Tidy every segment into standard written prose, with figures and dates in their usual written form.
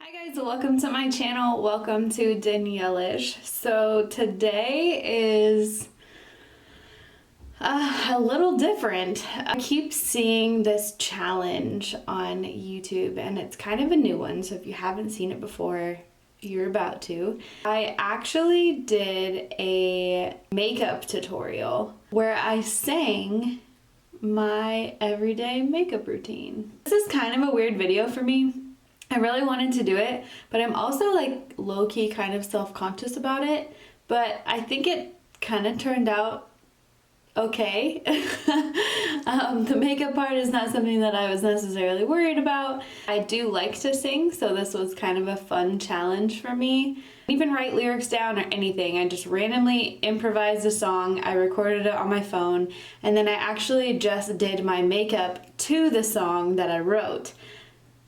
Hi guys, welcome to my channel. Welcome to Danielle-ish. So today is a little different. I keep seeing this challenge on YouTube and it's kind of a new one, so if you haven't seen it before, you're about to. I actually did a makeup tutorial where I sang my everyday makeup routine. This is kind of a weird video for me. I really wanted to do it, but I'm also like low-key kind of self-conscious about it, but I think it kind of turned out okay. The makeup part is not something that I was necessarily worried about. I do like to sing, so this was kind of a fun challenge for me. I didn't even write lyrics down or anything. I just randomly improvised a song. I recorded it on my phone, and then I actually just did my makeup to the song that I wrote.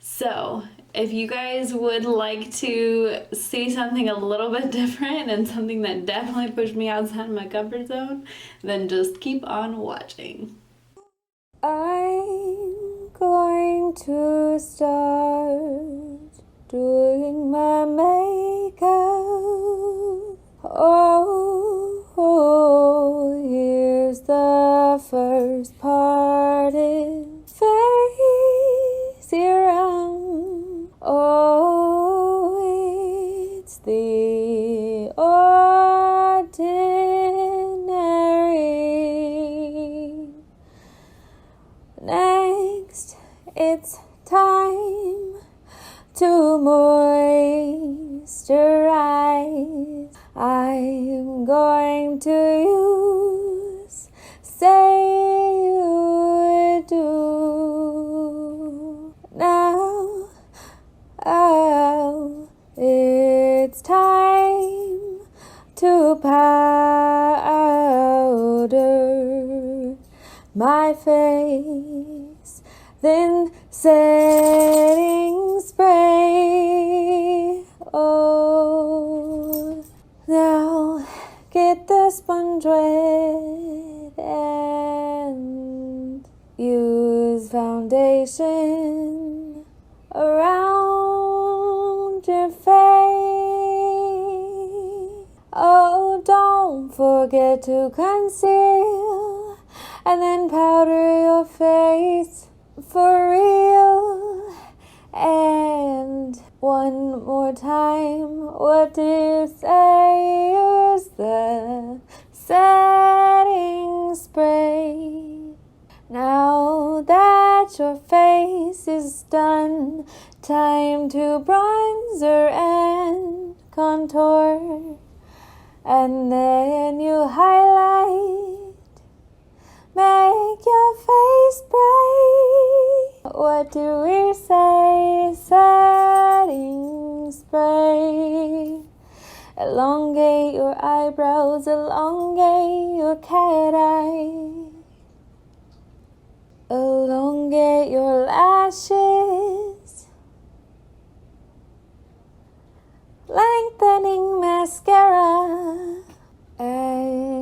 So if you guys would like to see something a little bit different and something that definitely pushed me outside my comfort zone, then just keep on watching. I'm going to start doing my makeup. Oh, here's the first part. It's face around. Oh, it's the ordinary. Next, it's time to moisturize. I'm going to use Say You Do. Now, it's time to powder my face, then setting spray. Oh, now get the sponge wet and use foundation around your face. Oh, don't forget to conceal and then powder your face for real. And one more time, what do you say? Use the setting spray. Now that your face is done, time to bronzer and contour. And then you highlight, make your face bright. What do we say? Setting spray. Elongate your eyebrows, elongate your cat eye. Elongate your lashes. Lengthening mascara. And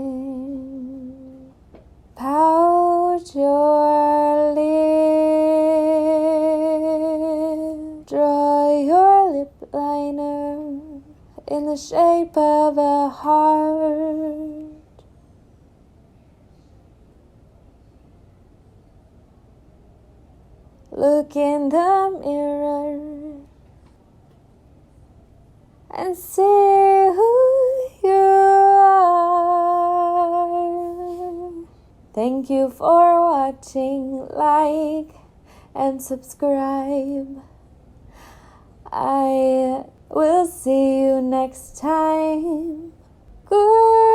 pout your lip. Draw your lip liner in the shape of a heart. Look in the mirror and see who you are. Thank you for watching. Like and subscribe. I will see you next time. Good.